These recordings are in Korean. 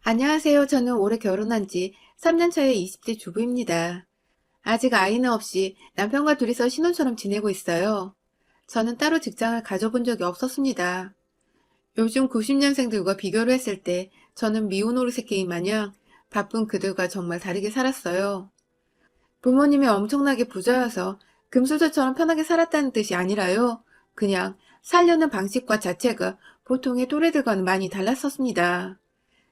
안녕하세요. 저는 올해 결혼한 지 3년 차의 20대 주부입니다. 아직 아이는 없이 남편과 둘이서 신혼처럼 지내고 있어요. 저는 따로 직장을 가져본 적이 없었습니다. 요즘 90년생들과 비교를 했을 때 저는 미혼 오르세케인 마냥 바쁜 그들과 정말 다르게 살았어요. 부모님이 엄청나게 부자여서 금수저처럼 편하게 살았다는 뜻이 아니라요. 그냥 살려는 방식과 자체가 보통의 또래들과는 많이 달랐었습니다.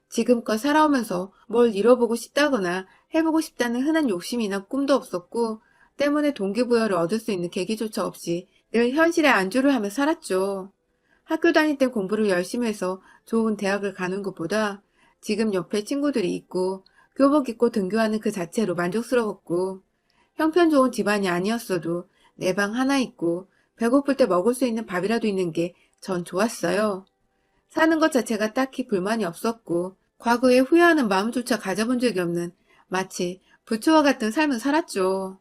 지금껏 살아오면서 뭘 잃어보고 싶다거나 해보고 싶다는 흔한 욕심이나 꿈도 없었고, 때문에 동기부여를 얻을 수 있는 계기조차 없이 늘 현실에 안주를 하며 살았죠. 학교 다닐 땐 공부를 열심히 해서 좋은 대학을 가는 것보다 지금 옆에 친구들이 있고 교복 입고 등교하는 그 자체로 만족스러웠고, 형편 좋은 집안이 아니었어도 내 방 하나 있고 배고플 때 먹을 수 있는 밥이라도 있는 게 전 좋았어요. 사는 것 자체가 딱히 불만이 없었고, 과거에 후회하는 마음조차 가져본 적이 없는 마치 부처와 같은 삶을 살았죠.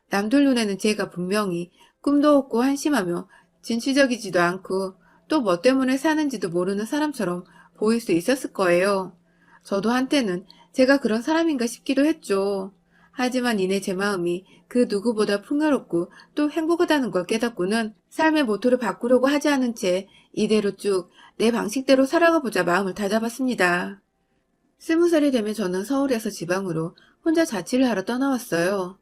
남들 눈에는 제가 분명히 꿈도 없고 한심하며 진취적이지도 않고 또 뭐 때문에 사는지도 모르는 사람처럼 보일 수 있었을 거예요. 저도 한때는 제가 그런 사람인가 싶기도 했죠. 하지만 이내 제 마음이 그 누구보다 풍요롭고 또 행복하다는 걸 깨닫고는 삶의 모토를 바꾸려고 하지 않은 채 이대로 쭉 내 방식대로 살아가보자 마음을 다잡았습니다. 20살이 되면 저는 서울에서 지방으로 혼자 자취를 하러 떠나왔어요.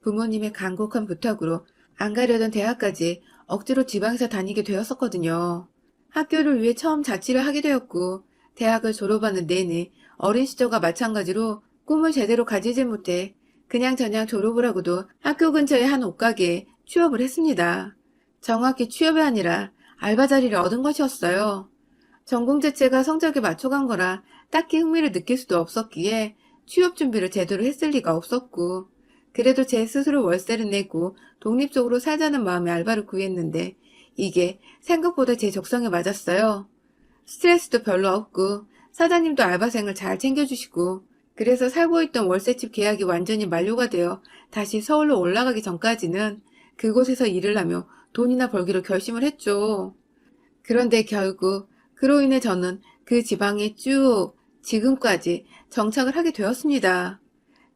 부모님의 간곡한 부탁으로 안 가려던 대학까지 억지로 지방에서 다니게 되었었거든요. 학교를 위해 처음 자취를 하게 되었고, 대학을 졸업하는 내내 어린 시절과 마찬가지로 꿈을 제대로 가지지 못해 그냥저냥 졸업을 하고도 학교 근처의 한 옷가게에 취업을 했습니다. 정확히 취업이 아니라 알바 자리를 얻은 것이었어요. 전공 자체가 성적에 맞춰간 거라 딱히 흥미를 느낄 수도 없었기에 취업 준비를 제대로 했을 리가 없었고, 그래도 제 스스로 월세를 내고 독립적으로 살자는 마음에 알바를 구했는데 이게 생각보다 제 적성에 맞았어요. 스트레스도 별로 없고 사장님도 알바생을 잘 챙겨주시고, 그래서 살고 있던 월세집 계약이 완전히 만료가 되어 다시 서울로 올라가기 전까지는 그곳에서 일을 하며 돈이나 벌기로 결심을 했죠. 그런데 결국 그로 인해 저는 그 지방에 쭉 지금까지 정착을 하게 되었습니다.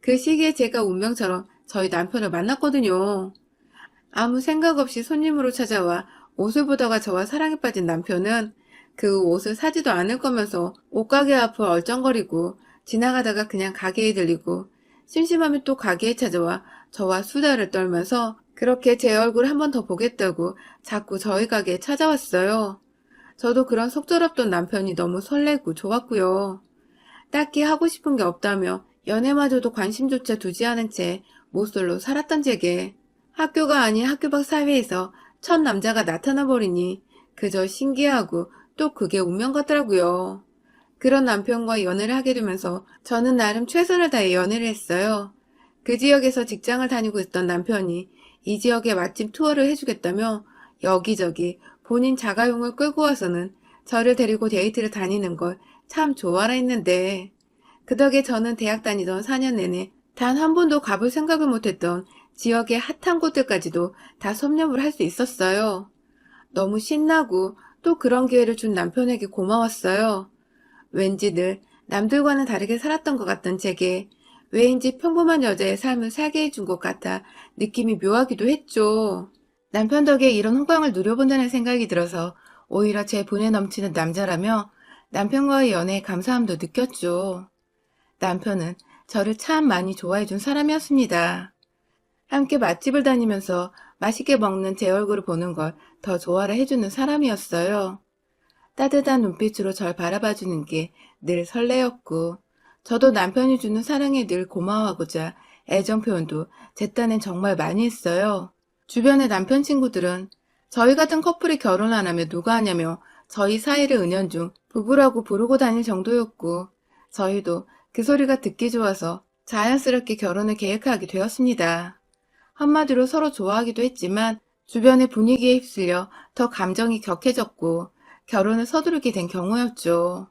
그 시기에 제가 운명처럼 저희 남편을 만났거든요. 아무 생각 없이 손님으로 찾아와 옷을 보다가 저와 사랑에 빠진 남편은 그 옷을 사지도 않을 거면서 옷가게 앞을 얼쩡거리고, 지나가다가 그냥 가게에 들리고 심심하면 또 가게에 찾아와 저와 수다를 떨면서 그렇게 제 얼굴 한 번 더 보겠다고 자꾸 저희 가게에 찾아왔어요. 저도 그런 속절없던 남편이 너무 설레고 좋았고요. 딱히 하고 싶은 게 없다며 연애마저도 관심조차 두지 않은 채 모쏠로 살았던 제게 학교가 아닌 학교 밖 사회에서 첫 남자가 나타나 버리니 그저 신기하고 또 그게 운명 같더라고요. 그런 남편과 연애를 하게 되면서 저는 나름 최선을 다해 연애를 했어요. 그 지역에서 직장을 다니고 있던 남편이 이 지역에 맛집 투어를 해주겠다며 여기저기 본인 자가용을 끌고 와서는 저를 데리고 데이트를 다니는 걸 참 좋아라 했는데, 그 덕에 저는 대학 다니던 4년 내내 단 한 번도 가볼 생각을 못했던 지역의 핫한 곳들까지도 다 섭렵을 할 수 있었어요. 너무 신나고 또 그런 기회를 준 남편에게 고마웠어요. 왠지 늘 남들과는 다르게 살았던 것 같던 제게 왜인지 평범한 여자의 삶을 살게 해준 것 같아 느낌이 묘하기도 했죠. 남편 덕에 이런 호강을 누려본다는 생각이 들어서 오히려 제 분에 넘치는 남자라며 남편과의 연애에 감사함도 느꼈죠. 남편은 저를 참 많이 좋아해준 사람이었습니다. 함께 맛집을 다니면서 맛있게 먹는 제 얼굴을 보는 걸 더 좋아라 해주는 사람이었어요. 따뜻한 눈빛으로 절 바라봐주는 게 늘 설레였고, 저도 남편이 주는 사랑에 늘 고마워하고자 애정 표현도 제 딴엔 정말 많이 했어요. 주변의 남편 친구들은 저희 같은 커플이 결혼 안 하면 누가 하냐며 저희 사이를 은연중 부부라고 부르고 다닐 정도였고, 저희도 그 소리가 듣기 좋아서 자연스럽게 결혼을 계획하게 되었습니다. 한마디로 서로 좋아하기도 했지만 주변의 분위기에 휩쓸려 더 감정이 격해졌고 결혼을 서두르게 된 경우였죠.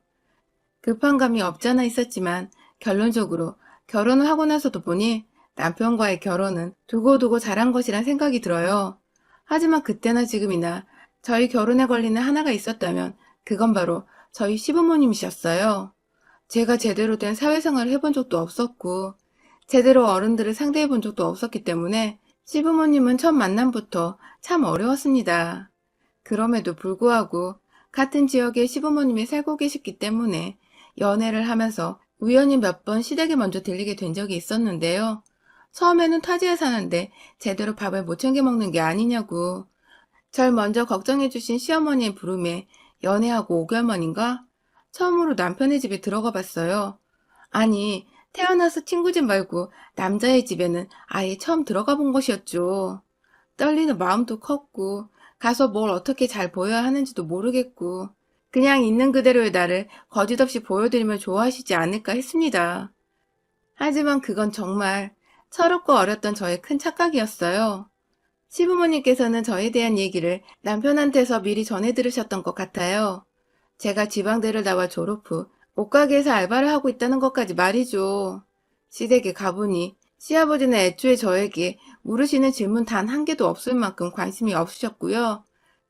급한 감이 없잖아 있었지만 결론적으로 결혼을 하고 나서도 보니 남편과의 결혼은 두고두고 잘한 것이란 생각이 들어요. 하지만 그때나 지금이나 저희 결혼에 걸리는 하나가 있었다면 그건 바로 저희 시부모님이셨어요. 제가 제대로 된 사회생활을 해본 적도 없었고, 제대로 어른들을 상대해 본 적도 없었기 때문에 시부모님은 첫 만남부터 참 어려웠습니다. 그럼에도 불구하고 같은 지역에 시부모님이 살고 계셨기 때문에 연애를 하면서 우연히 몇 번 시댁에 먼저 들리게 된 적이 있었는데요. 처음에는 타지에 사는데 제대로 밥을 못 챙겨 먹는 게 아니냐고 절 먼저 걱정해주신 시어머니의 부름에 연애하고 5개월 만인가 처음으로 남편의 집에 들어가 봤어요. 아니, 태어나서 친구 집 말고 남자의 집에는 아예 처음 들어가 본 것이었죠. 떨리는 마음도 컸고, 가서 뭘 어떻게 잘 보여야 하는지도 모르겠고, 그냥 있는 그대로의 나를 거짓없이 보여드리면 좋아하시지 않을까 했습니다. 하지만 그건 정말 철없고 어렸던 저의 큰 착각이었어요. 시부모님께서는 저에 대한 얘기를 남편한테서 미리 전해 들으셨던 것 같아요. 제가 지방대를 나와 졸업 후 옷가게에서 알바를 하고 있다는 것까지 말이죠. 시댁에 가보니 시아버지는 애초에 저에게 물으시는 질문 단 한 개도 없을 만큼 관심이 없으셨고요.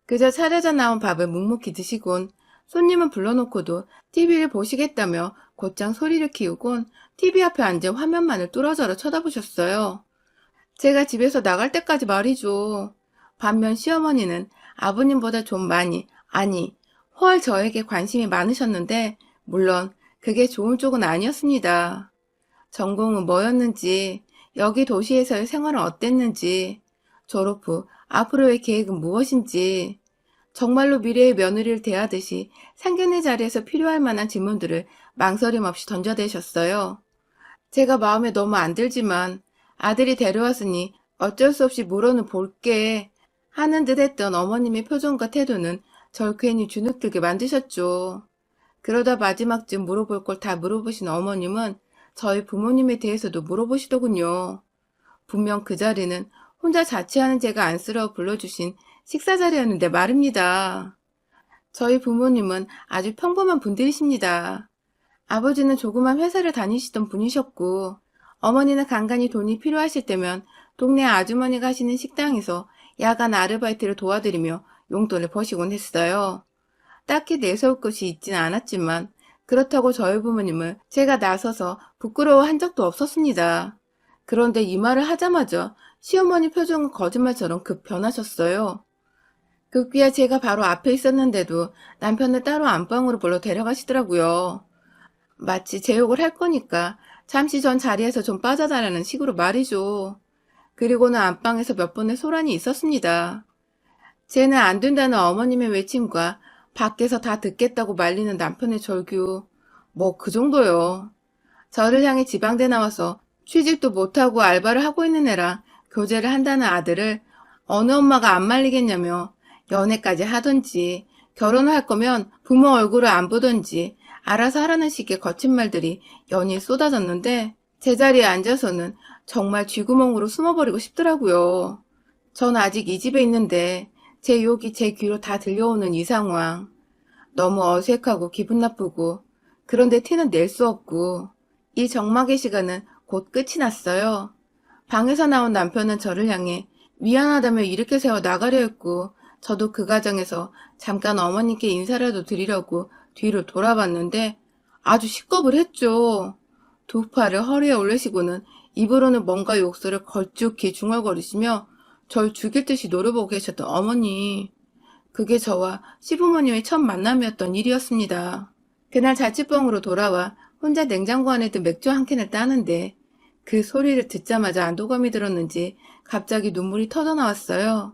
그저 차려져 나온 밥을 묵묵히 드시곤 손님은 불러놓고도 TV를 보시겠다며 곧장 소리를 키우곤 TV 앞에 앉아 화면만을 뚫어져라 쳐다보셨어요. 제가 집에서 나갈 때까지 말이죠. 반면 시어머니는 아버님보다 좀 많이, 아니, 훨 저에게 관심이 많으셨는데, 물론 그게 좋은 쪽은 아니었습니다. 전공은 뭐였는지, 여기 도시에서의 생활은 어땠는지, 졸업 후 앞으로의 계획은 무엇인지, 정말로 미래의 며느리를 대하듯이 상견례 자리에서 필요할 만한 질문들을 망설임 없이 던져대셨어요. 제가 마음에 너무 안 들지만 아들이 데려왔으니 어쩔 수 없이 물어는 볼게 하는 듯 했던 어머님의 표정과 태도는 절 괜히 주눅들게 만드셨죠. 그러다 마지막쯤 물어볼 걸 다 물어보신 어머님은 저희 부모님에 대해서도 물어보시더군요. 분명 그 자리는 혼자 자취하는 제가 안쓰러워 불러주신 식사 자리였는데 말입니다. 저희 부모님은 아주 평범한 분들이십니다. 아버지는 조그만 회사를 다니시던 분이셨고, 어머니는 간간히 돈이 필요하실 때면 동네 아주머니가 하시는 식당에서 야간 아르바이트를 도와드리며 용돈을 버시곤 했어요. 딱히 내세울 것이 있지는 않았지만 그렇다고 저희 부모님을 제가 나서서 부끄러워한 적도 없었습니다. 그런데 이 말을 하자마자 시어머니 표정은 거짓말처럼 급 변하셨어요. 급기야 제가 바로 앞에 있었는데도 남편을 따로 안방으로 불러 데려가시더라고요. 마치 제 욕을 할 거니까 잠시 전 자리에서 좀 빠져달라는 식으로 말이죠. 그리고는 안방에서 몇 번의 소란이 있었습니다. 쟤는 안 된다는 어머님의 외침과 밖에서 다 듣겠다고 말리는 남편의 절규. 뭐 그 정도요. 저를 향해 지방대 나와서 취직도 못하고 알바를 하고 있는 애랑 교제를 한다는 아들을 어느 엄마가 안 말리겠냐며 연애까지 하던지 결혼을 할 거면 부모 얼굴을 안 보던지 알아서 하라는 식의 거친 말들이 연일 쏟아졌는데 제자리에 앉아서는 정말 쥐구멍으로 숨어버리고 싶더라고요. 전 아직 이 집에 있는데 제 욕이 제 귀로 다 들려오는 이 상황. 너무 어색하고 기분 나쁘고 그런데 티는 낼 수 없고 이 적막의 시간은 곧 끝이 났어요. 방에서 나온 남편은 저를 향해 미안하다며 이렇게 세워 나가려 했고 저도 그 과정에서 잠깐 어머님께 인사라도 드리려고 뒤로 돌아봤는데 아주 식겁을 했죠. 두 팔을 허리에 올리시고는 입으로는 뭔가 욕설을 걸쭉히 중얼거리시며 절 죽일 듯이 노려보고 계셨던 어머니. 그게 저와 시부모님의 첫 만남이었던 일이었습니다. 그날 자취방으로 돌아와 혼자 냉장고 안에 든 맥주 한 캔을 따는데 그 소리를 듣자마자 안도감이 들었는지 갑자기 눈물이 터져나왔어요.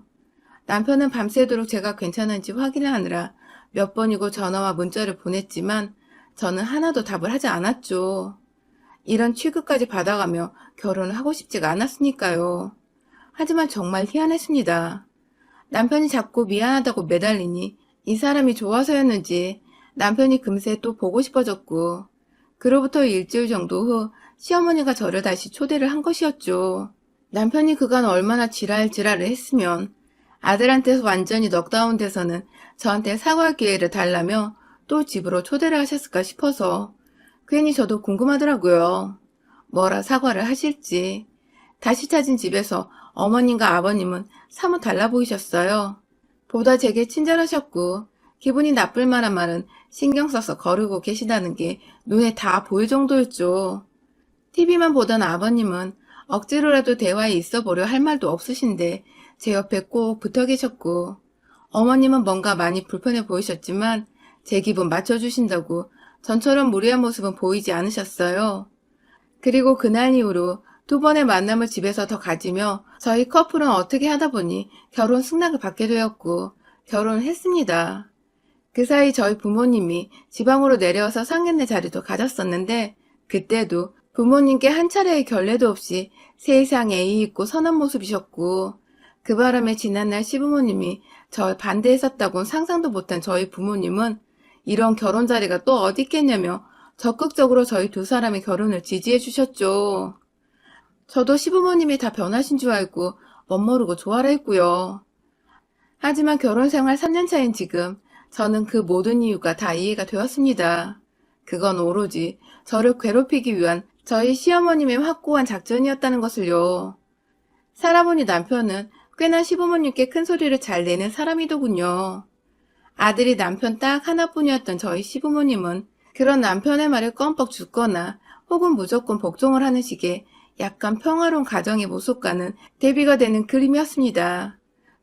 남편은 밤새도록 제가 괜찮은지 확인을 하느라 몇 번이고 전화와 문자를 보냈지만 저는 하나도 답을 하지 않았죠. 이런 취급까지 받아가며 결혼을 하고 싶지가 않았으니까요. 하지만 정말 희한했습니다. 남편이 자꾸 미안하다고 매달리니 이 사람이 좋아서였는지 남편이 금세 또 보고 싶어졌고 그로부터 일주일 정도 후 시어머니가 저를 다시 초대를 한 것이었죠. 남편이 그간 얼마나 지랄을 했으면 아들한테서 완전히 넉다운 돼서는 저한테 사과할 기회를 달라며 또 집으로 초대를 하셨을까 싶어서 괜히 저도 궁금하더라고요. 뭐라 사과를 하실지. 다시 찾은 집에서 어머님과 아버님은 사뭇 달라 보이셨어요. 보다 제게 친절하셨고 기분이 나쁠 만한 말은 신경 써서 거르고 계시다는 게 눈에 다 보일 정도였죠. TV만 보던 아버님은 억지로라도 대화에 있어 보려 할 말도 없으신데 제 옆에 꼭 붙어 계셨고, 어머님은 뭔가 많이 불편해 보이셨지만 제 기분 맞춰주신다고 전처럼 무리한 모습은 보이지 않으셨어요. 그리고 그날 이후로 두 번의 만남을 집에서 더 가지며 저희 커플은 어떻게 하다 보니 결혼 승낙을 받게 되었고 결혼을 했습니다. 그 사이 저희 부모님이 지방으로 내려와서 상견례 자리도 가졌었는데 그때도 부모님께 한 차례의 결례도 없이 세상 예의 있고 선한 모습이셨고, 그 바람에 지난날 시부모님이 절 반대했었다고는 상상도 못한 저희 부모님은 이런 결혼 자리가 또 어디 있겠냐며 적극적으로 저희 두 사람의 결혼을 지지해 주셨죠. 저도 시부모님이 다 변하신 줄 알고 멋모르고 좋아라 했고요. 하지만 결혼 생활 3년 차인 지금 저는 그 모든 이유가 다 이해가 되었습니다. 그건 오로지 저를 괴롭히기 위한 저희 시어머님의 확고한 작전이었다는 것을요. 살아보니 남편은 꽤나 시부모님께 큰 소리를 잘 내는 사람이더군요. 아들이 남편 딱 하나뿐이었던 저희 시부모님은 그런 남편의 말을 껌뻑 죽거나 혹은 무조건 복종을 하는 식의 약간 평화로운 가정의 모습과는 대비가 되는 그림이었습니다.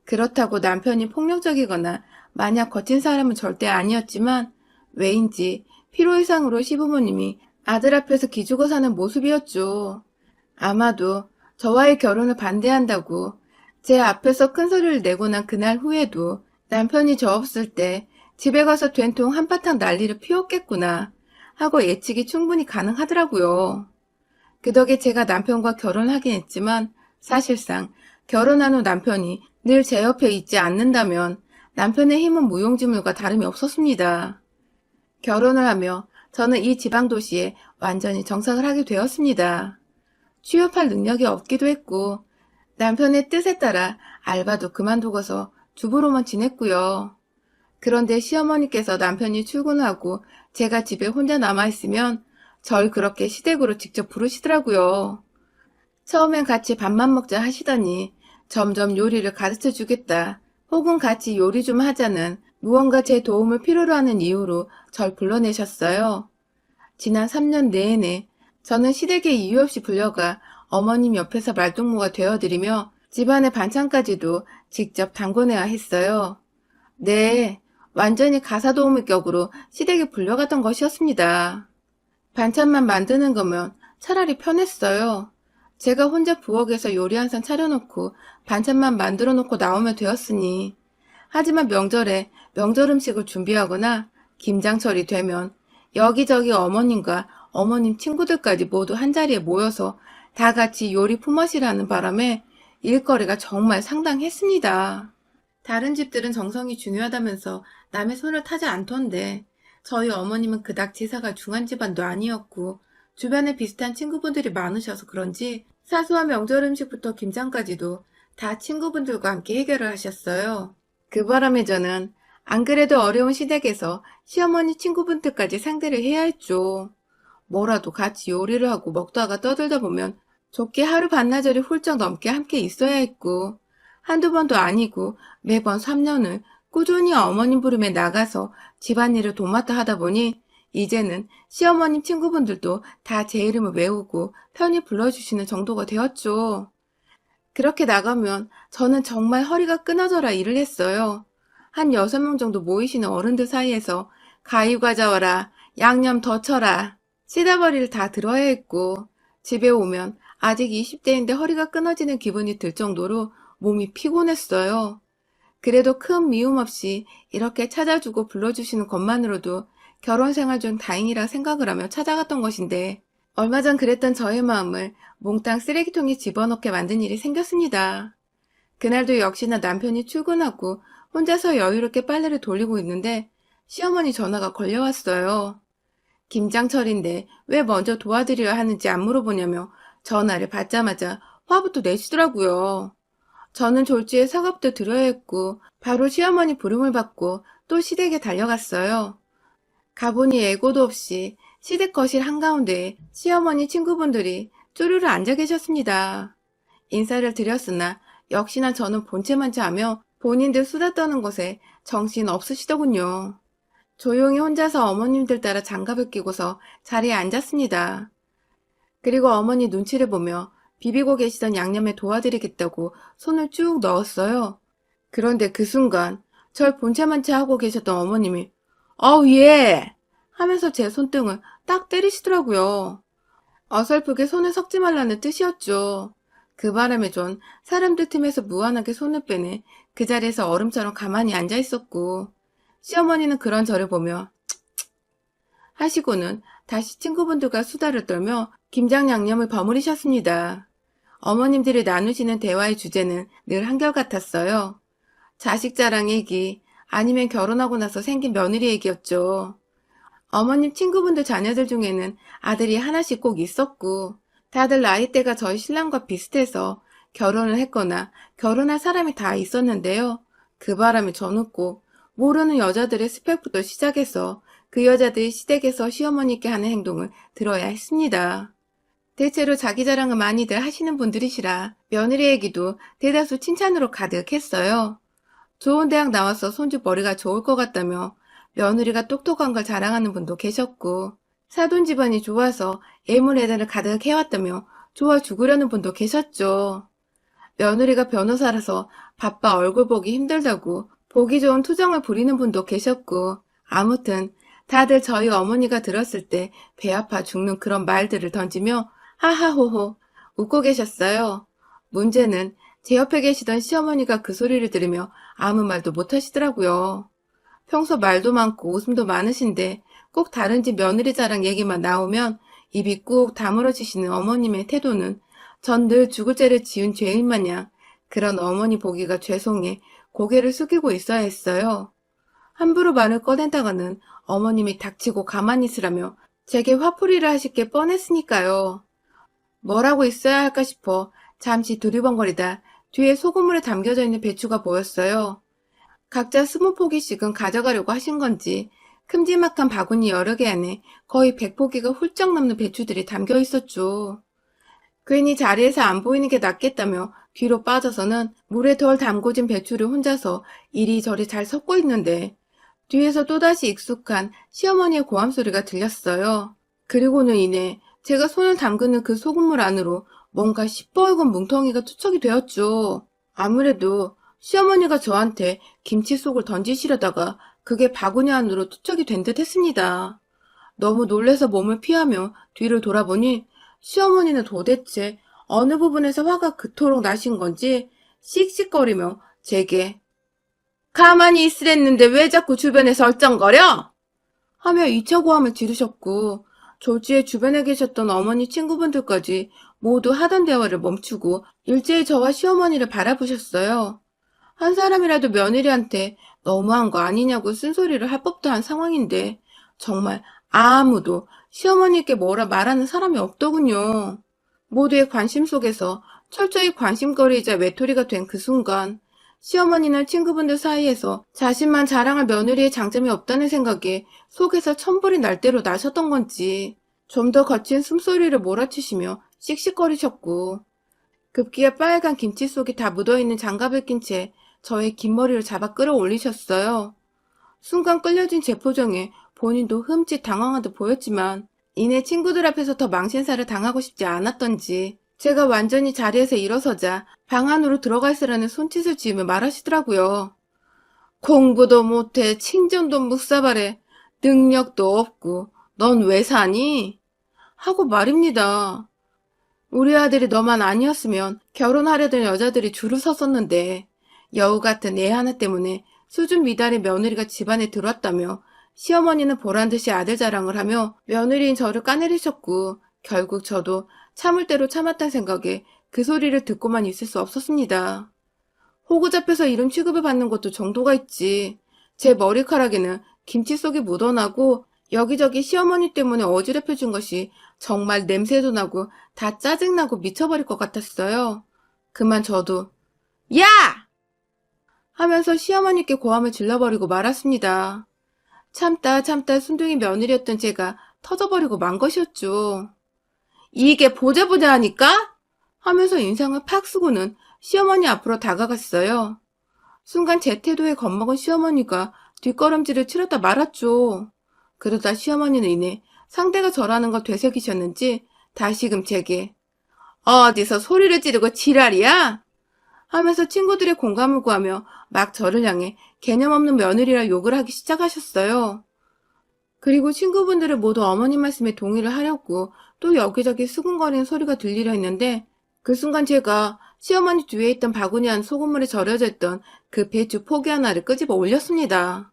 그렇다고 남편이 폭력적이거나 마냥 거친 사람은 절대 아니었지만 왜인지 필요 이상으로 시부모님이 아들 앞에서 기죽어 사는 모습이었죠. 아마도 저와의 결혼을 반대한다고 제 앞에서 큰 소리를 내고 난 그날 후에도 남편이 저 없을 때 집에 가서 된통 한바탕 난리를 피웠겠구나 하고 예측이 충분히 가능하더라고요. 그 덕에 제가 남편과 결혼하긴 했지만 사실상 결혼한 후 남편이 늘 제 옆에 있지 않는다면 남편의 힘은 무용지물과 다름이 없었습니다. 결혼을 하며 저는 이 지방도시에 완전히 정착을 하게 되었습니다. 취업할 능력이 없기도 했고 남편의 뜻에 따라 알바도 그만두고서 주부로만 지냈고요. 그런데 시어머니께서 남편이 출근하고 제가 집에 혼자 남아있으면 절 그렇게 시댁으로 직접 부르시더라고요. 처음엔 같이 밥만 먹자 하시더니 점점 요리를 가르쳐 주겠다, 혹은 같이 요리 좀 하자는 무언가 제 도움을 필요로 하는 이유로 절 불러내셨어요. 지난 3년 내내 저는 시댁에 이유 없이 불려가 어머님 옆에서 말동무가 되어드리며 집안의 반찬까지도 직접 담궈내야 했어요. 네, 완전히 가사도우미 격으로 시댁에 불려갔던 것이었습니다. 반찬만 만드는 거면 차라리 편했어요. 제가 혼자 부엌에서 요리 한 상 차려놓고 반찬만 만들어 놓고 나오면 되었으니. 하지만 명절에 명절 음식을 준비하거나 김장철이 되면 여기저기 어머님과 어머님 친구들까지 모두 한자리에 모여서 다 같이 요리 품앗이를 하는 바람에 일거리가 정말 상당했습니다. 다른 집들은 정성이 중요하다면서 남의 손을 타지 않던데 저희 어머님은 그닥 지사가 중한 집안도 아니었고 주변에 비슷한 친구분들이 많으셔서 그런지 사소한 명절 음식부터 김장까지도 다 친구분들과 함께 해결을 하셨어요. 그 바람에 저는 안 그래도 어려운 시댁에서 시어머니 친구분들까지 상대를 해야 했죠. 뭐라도 같이 요리를 하고 먹다가 떠들다 보면 좋게 하루 반나절이 훌쩍 넘게 함께 있어야 했고, 한두 번도 아니고 매번 3년을 꾸준히 어머님 부름에 나가서 집안일을 도맡아 하다 보니 이제는 시어머님 친구분들도 다 제 이름을 외우고 편히 불러주시는 정도가 되었죠. 그렇게 나가면 저는 정말 허리가 끊어져라 일을 했어요. 한 6명 정도 모이시는 어른들 사이에서 가위과자 와라, 양념 더 쳐라, 시다버리를 다 들어야 했고, 집에 오면 아직 20대인데 허리가 끊어지는 기분이 들 정도로 몸이 피곤했어요. 그래도 큰 미움 없이 이렇게 찾아주고 불러주시는 것만으로도 결혼 생활 중 다행이라 생각을 하며 찾아갔던 것인데, 얼마 전 그랬던 저의 마음을 몽땅 쓰레기통에 집어넣게 만든 일이 생겼습니다. 그날도 역시나 남편이 출근하고 혼자서 여유롭게 빨래를 돌리고 있는데 시어머니 전화가 걸려왔어요. 김장철인데 왜 먼저 도와드려야 하는지 안 물어보냐며 전화를 받자마자 화부터 내시더라고요. 저는 졸지에 사과부터 드려야 했고 바로 시어머니 부름을 받고 또 시댁에 달려갔어요. 가보니 예고도 없이 시댁 거실 한가운데에 시어머니 친구분들이 쪼르르 앉아 계셨습니다. 인사를 드렸으나 역시나 저는 본체만체하며 본인들 수다 떠는 것에 정신 없으시더군요. 조용히 혼자서 어머님들 따라 장갑을 끼고서 자리에 앉았습니다. 그리고 어머니 눈치를 보며 비비고 계시던 양념에 도와드리겠다고 손을 쭉 넣었어요. 그런데 그 순간 절 본체만 채 하고 계셨던 어머님이 "어우 예!" 하면서 제 손등을 딱 때리시더라고요. 어설프게 손을 섞지 말라는 뜻이었죠. 그 바람에 전 사람들 틈에서 무한하게 손을 빼내 그 자리에서 얼음처럼 가만히 앉아 있었고, 시어머니는 그런 저를 보며 하시고는 다시 친구분들과 수다를 떨며 김장 양념을 버무리셨습니다. 어머님들이 나누시는 대화의 주제는 늘 한결같았어요. 자식 자랑 얘기, 아니면 결혼하고 나서 생긴 며느리 얘기였죠. 어머님 친구분들 자녀들 중에는 아들이 하나씩 꼭 있었고, 다들 나이대가 저희 신랑과 비슷해서 결혼을 했거나 결혼할 사람이 다 있었는데요. 그 바람에 저는 꼭 모르는 여자들의 스펙부터 시작해서 그 여자들이 시댁에서 시어머니께 하는 행동을 들어야 했습니다. 대체로 자기 자랑을 많이들 하시는 분들이시라 며느리 얘기도 대다수 칭찬으로 가득했어요. 좋은 대학 나와서 손주 머리가 좋을 것 같다며 며느리가 똑똑한 걸 자랑하는 분도 계셨고, 사돈 집안이 좋아서 애물애단을 가득 해왔다며 좋아 죽으려는 분도 계셨죠. 며느리가 변호사라서 바빠 얼굴 보기 힘들다고 보기 좋은 투정을 부리는 분도 계셨고, 아무튼 다들 저희 어머니가 들었을 때 배 아파 죽는 그런 말들을 던지며 하하호호 웃고 계셨어요. 문제는 제 옆에 계시던 시어머니가 그 소리를 들으며 아무 말도 못 하시더라고요. 평소 말도 많고 웃음도 많으신데 꼭 다른 집 며느리 자랑 얘기만 나오면 입이 꾹 다물어지시는 어머님의 태도는 전 늘 죽을 죄를 지은 죄인 마냥 그런 어머니 보기가 죄송해 고개를 숙이고 있어야 했어요. 함부로 말을 꺼낸다가는 어머님이 닥치고 가만히 있으라며 제게 화풀이를 하실 게 뻔했으니까요. 뭐라고 있어야 할까 싶어 잠시 두리번거리다 뒤에 소금물에 담겨져 있는 배추가 보였어요. 각자 20포기씩은 가져가려고 하신 건지 큼지막한 바구니 여러 개 안에 거의 100포기가 훌쩍 넘는 배추들이 담겨 있었죠. 괜히 자리에서 안 보이는 게 낫겠다며 뒤로 빠져서는 물에 덜 담궈진 배추를 혼자서 이리저리 잘 섞고 있는데, 뒤에서 또다시 익숙한 시어머니의 고함 소리가 들렸어요. 그리고는 이내 제가 손을 담그는 그 소금물 안으로 뭔가 시뻘건 뭉텅이가 투척이 되었죠. 아무래도 시어머니가 저한테 김치 속을 던지시려다가 그게 바구니 안으로 투척이 된 듯 했습니다. 너무 놀래서 몸을 피하며 뒤를 돌아보니 시어머니는 도대체 어느 부분에서 화가 그토록 나신 건지 씩씩거리며 제게 "가만히 있으랬는데 왜 자꾸 주변에서 얼쩡거려?" 하며 2차 고함을 지르셨고, 졸지에 주변에 계셨던 어머니 친구분들까지 모두 하던 대화를 멈추고 일제히 저와 시어머니를 바라보셨어요. 한 사람이라도 며느리한테 너무한 거 아니냐고 쓴소리를 할 법도 한 상황인데 정말 아무도 시어머니께 뭐라 말하는 사람이 없더군요. 모두의 관심 속에서 철저히 관심거리이자 외톨이가 된 그 순간, 시어머니는 친구분들 사이에서 자신만 자랑할 며느리의 장점이 없다는 생각에 속에서 천불이 날 대로 나셨던 건지 좀 더 거친 숨소리를 몰아치시며 씩씩거리셨고, 급기야 빨간 김치 속에 다 묻어있는 장갑을 낀 채 저의 긴 머리를 잡아 끌어올리셨어요. 순간 끌려진 제 표정에 본인도 흠칫 당황한 듯 보였지만 이내 친구들 앞에서 더 망신살을 당하고 싶지 않았던지 제가 완전히 자리에서 일어서자 방 안으로 들어가 있으라는 손짓을 지으며 말하시더라고요. "공부도 못해 친정도 묵사발해 능력도 없고 넌 왜 사니?" 하고 말입니다. 우리 아들이 너만 아니었으면 결혼하려던 여자들이 줄을 섰었는데 여우 같은 애 하나 때문에 수준 미달의 며느리가 집안에 들어왔다며 시어머니는 보란듯이 아들 자랑을 하며 며느리인 저를 까내리셨고, 결국 저도 참을 대로 참았단 생각에 그 소리를 듣고만 있을 수 없었습니다. 호구 잡혀서 이런 취급을 받는 것도 정도가 있지. 제 머리카락에는 김치 속이 묻어나고 여기저기 시어머니 때문에 어지럽혀진 것이 정말 냄새도 나고 다 짜증나고 미쳐버릴 것 같았어요. 그만 저도 "야!" 하면서 시어머니께 고함을 질러버리고 말았습니다. 참다 참다 순둥이 며느리였던 제가 터져버리고 만 것이었죠. "이게 보자보자 하니까?" 하면서 인상을 팍 쓰고는 시어머니 앞으로 다가갔어요. 순간 제 태도에 겁먹은 시어머니가 뒷걸음질을 치렀다 말았죠. 그러다 시어머니는 이내 상대가 저라는 걸 되새기셨는지 다시금 제게 어디서 소리를 지르고 지랄이야? 하면서 친구들의 공감을 구하며 막 저를 향해 개념 없는 며느리라 욕을 하기 시작하셨어요. 그리고 친구분들은 모두 어머님 말씀에 동의를 하려고 또 여기저기 수근거리는 소리가 들리려 했는데 그 순간 제가 시어머니 뒤에 있던 바구니 안 소금물에 절여져 있던 그 배추 포기 하나를 끄집어 올렸습니다.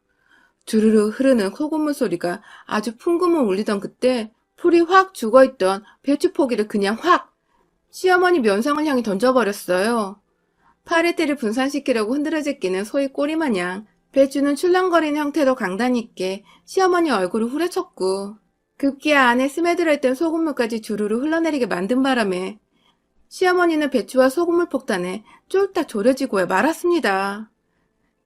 주르르 흐르는 소금물 소리가 아주 풍금을 울리던 그때 풀이 확 죽어있던 배추 포기를 그냥 확 시어머니 면상을 향해 던져버렸어요. 파레테를 분산시키려고 흔들어 제끼는 소의 꼬리마냥 배추는 출렁거리는 형태로 강단 있게 시어머니 얼굴을 후려쳤고 급기야 안에 스며들어 있던 소금물까지 주르르 흘러내리게 만든 바람에 시어머니는 배추와 소금물 폭탄에 쫄딱 졸여지고 말았습니다.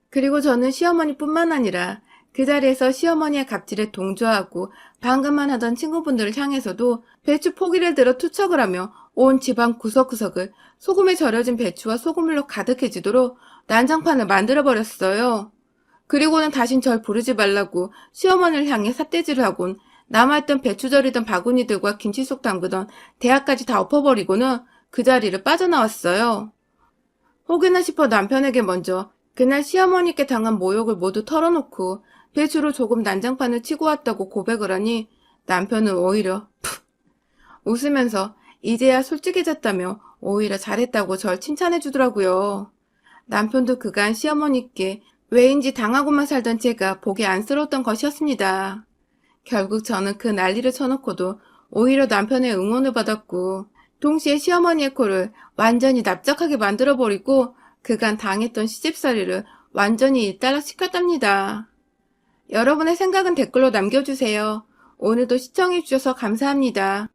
그리고 저는 시어머니뿐만 아니라 그 자리에서 시어머니의 갑질에 동조하고 방금만 하던 친구분들을 향해서도 배추 포기를 들어 투척을 하며 온 집안 구석구석을 소금에 절여진 배추와 소금물로 가득해지도록 난장판을 만들어버렸어요. 그리고는 다신 절 부르지 말라고 시어머니를 향해 삿대질을 하곤 남아있던 배추 절이던 바구니들과 김치 속 담그던 대야까지 다 엎어버리고는 그 자리를 빠져나왔어요. 혹여나 싶어 남편에게 먼저 그날 시어머니께 당한 모욕을 모두 털어놓고 배추로 조금 난장판을 치고 왔다고 고백을 하니 남편은 오히려 푹 웃으면서 이제야 솔직해졌다며 오히려 잘했다고 절 칭찬해주더라고요. 남편도 그간 시어머니께 왜인지 당하고만 살던 제가 보기 안쓰러웠던 것이었습니다. 결국 저는 그 난리를 쳐놓고도 오히려 남편의 응원을 받았고 동시에 시어머니의 코를 완전히 납작하게 만들어버리고 그간 당했던 시집살이를 완전히 일단락시켰답니다. 여러분의 생각은 댓글로 남겨주세요. 오늘도 시청해주셔서 감사합니다.